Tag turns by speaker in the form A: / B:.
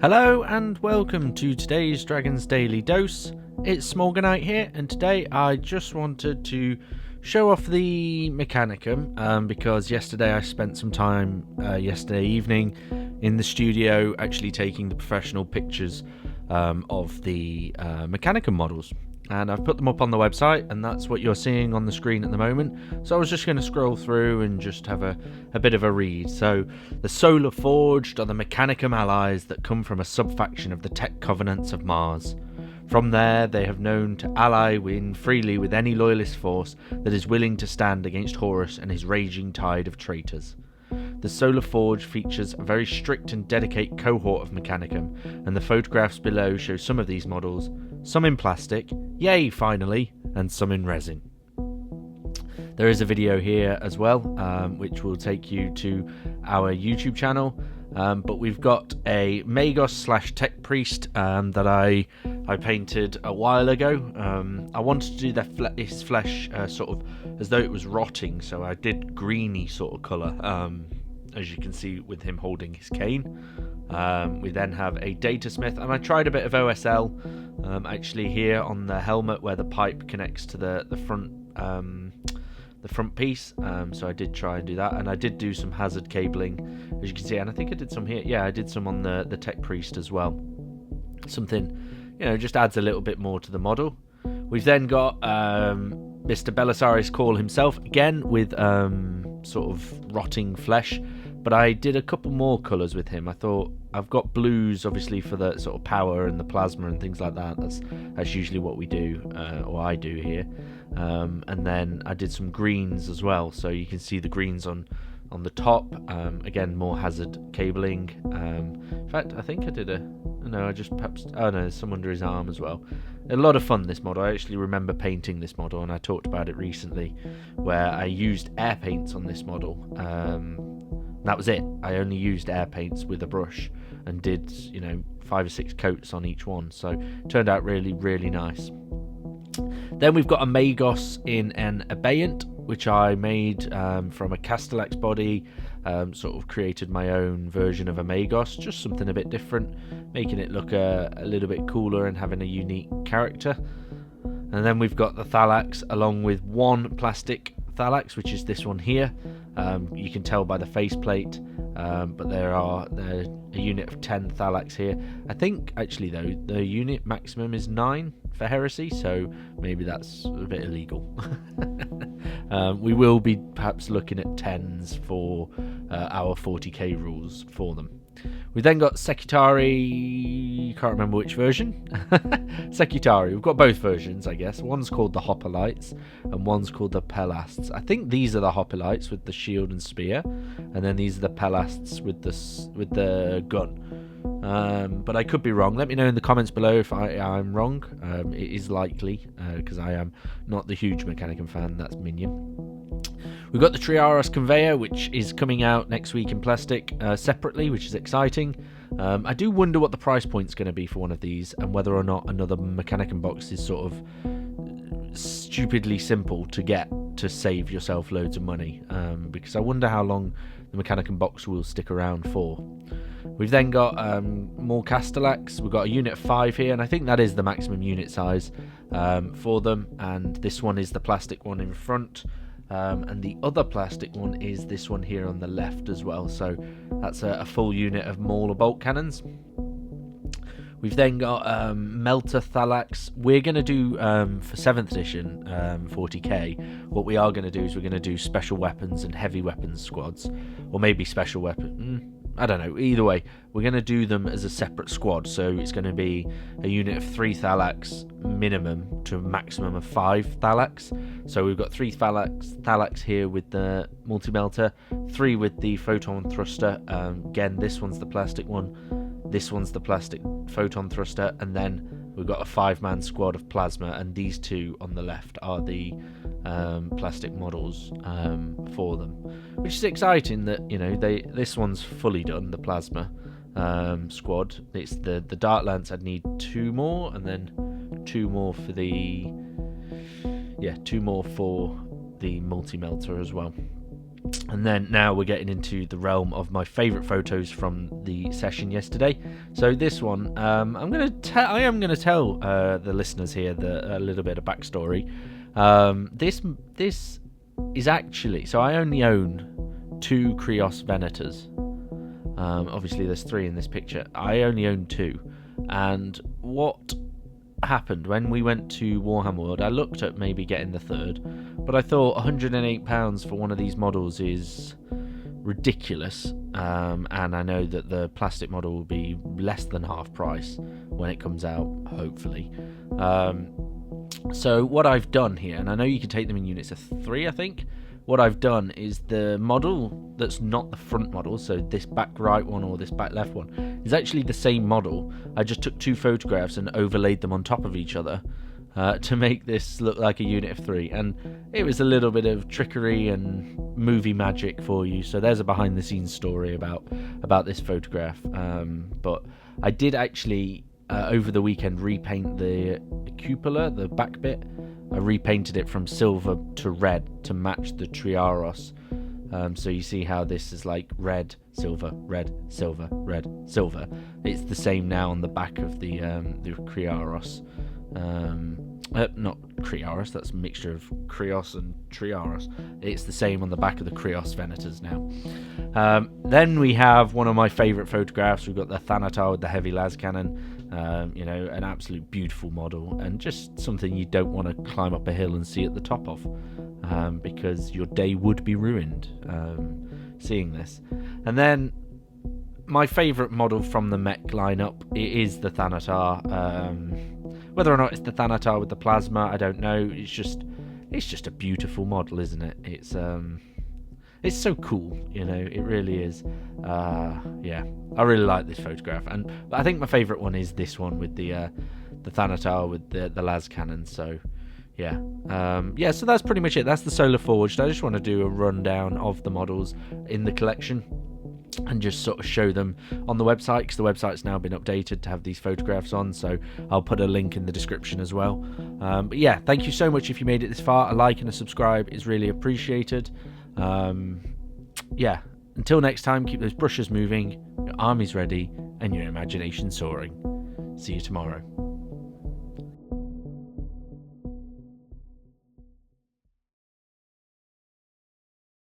A: Hello and welcome to today's Dragon's Daily Dose. It's Smorganite here, and today I just wanted to show off the Mechanicum because yesterday I spent some time yesterday evening in the studio actually taking the professional pictures of the Mechanicum models. And I've put them up on the website, and that's what you're seeing on the screen at the moment. So I was just going to scroll through and just have a bit of a read. So the Solar Forged are the Mechanicum allies that come from a subfaction of the Tech Covenants of Mars. From there, they have known to ally freely with any loyalist force that is willing to stand against Horus and his raging tide of traitors. The Solar Forge features a very strict and dedicated cohort of Mechanicum, and the photographs below show some of these models, some in plastic, yay finally, and some in resin. There is a video here as well, which will take you to our YouTube channel, but we've got a Magos / Tech Priest that I painted a while ago. I wanted to do his flesh sort of as though it was rotting, so I did greeny sort of colour, as you can see with him holding his cane. We then have a Data Smith, and I tried a bit of OSL actually here on the helmet where the pipe connects to the front piece, so I did try and do that, and I did do some hazard cabling, as you can see, and I think I did some here. Yeah, I did some on the Tech Priest as well. Something, just adds a little bit more to the model. We've then got Mr. Belisarius Call himself, again with sort of rotting flesh, but I did a couple more colours with him. I thought I've got blues obviously for the sort of power and the plasma and things like that. That's usually what we do, or I do here. And then I did some greens as well, so you can see the greens on the top. Again, more hazard cabling. In fact, I think I did there's some under his arm as well. A lot of fun, this model. I actually remember painting this model, and I talked about it recently, where I used air paints on this model. That was it. I only used air paints with a brush and did 5 or 6 coats on each one, so it turned out really, really nice. Then we've got a Magos in an Abeyant, which I made from a Castellax body, sort of created my own version of a Magos, just something a bit different, making it look a little bit cooler and having a unique character. And then we've got the Thalax along with one plastic Thalax, which is this one here. You can tell by the faceplate, but there are a unit of 10 Thalax here. I think actually though the unit maximum is 9 for heresy, so maybe that's a bit illegal. We will be perhaps looking at 10s for our 40k rules for them. We then got Secutari, can't remember which version. Secutari, we've got both versions, I guess. One's called the Hoplites and one's called the Pelasts. I think these are the Hoplites with the shield and spear, and then these are the Pelasts with the gun. But I could be wrong. Let me know in the comments below if I'm wrong. It is likely, because I am not the huge Mechanicum fan. That's Minion. We've got the Triaros Conveyor, which is coming out next week in plastic separately, which is exciting. I do wonder what the price point's going to be for one of these, and whether or not another Mechanicum box is sort of stupidly simple to get to save yourself loads of money, because I wonder how long the Mechanicum box will stick around for. We've then got more Castellax. We've got a unit of 5 here, and I think that is the maximum unit size for them, and this one is the plastic one in front. And the other plastic one is this one here on the left as well, so that's a full unit of Mauler bolt cannons. We've then got Melter Thalax. We're going to do, for 7th edition 40k, what we are going to do is we're going to do special weapons and heavy weapons squads, or maybe special weapon. I don't know. Either way, we're going to do them as a separate squad. So it's going to be a unit of 3 Thalax minimum to a maximum of 5 Thalax. So we've got 3 Thalax here with the multi-melter, 3 with the photon thruster. Again, this one's the plastic one. This one's the plastic photon thruster. And then we've got a 5-man squad of plasma. And these 2 on the left are the plastic models for them, which is exciting that this one's fully done, the plasma squad. It's the Dart Lance. I'd need 2 more, and then 2 more for the 2 more for the multi-melter as well. And then now we're getting into the realm of my favourite photos from the session yesterday. So this one, I am going to tell the listeners here a little bit of backstory. This is actually, so I only own 2 Krios Venators. Obviously there's 3 in this picture. I only own 2. And what happened when we went to Warhammer World, I looked at maybe getting the 3rd, but I thought £108 for one of these models is ridiculous, and I know that the plastic model will be less than half price when it comes out, hopefully. So what I've done here, and I know you can take them in units of 3, I think. What I've done is the model that's not the front model, so this back right one or this back left one, is actually the same model. I just took 2 photographs and overlaid them on top of each other to make this look like a unit of 3. And it was a little bit of trickery and movie magic for you. So there's a behind the scenes story about this photograph. But I did actually, over the weekend, repaint the cupola, the back bit. I repainted it from silver to red to match the Triaros. So you see how this is like red, silver, red, silver, red, silver. It's the same now on the back of the Kriaros. Not Kriaros, that's a mixture of Krios and Triaros. It's the same on the back of the Krios Venators now. Then we have one of my favourite photographs. We've got the Thanatar with the heavy las cannon. An absolute beautiful model, and just something you don't want to climb up a hill and see at the top of, because your day would be ruined seeing this. And then my favourite model from the mech lineup, it is the Thanatar. Whether or not it's the Thanatar with the plasma, I don't know. It's just a beautiful model, isn't it? It's so cool, it really is. Yeah, I really like this photograph, and I think my favourite one is this one with the Thanatar with the las cannon. So yeah, so that's pretty much it. That's the Solar Forged. I just want to do a rundown of the models in the collection and just sort of show them on the website, because the website's now been updated to have these photographs on, so I'll put a link in the description as well. But yeah, thank you so much if you made it this far. A like and a subscribe is really appreciated. Yeah, until next time, keep those brushes moving, your armies ready, and your imagination soaring. See you tomorrow.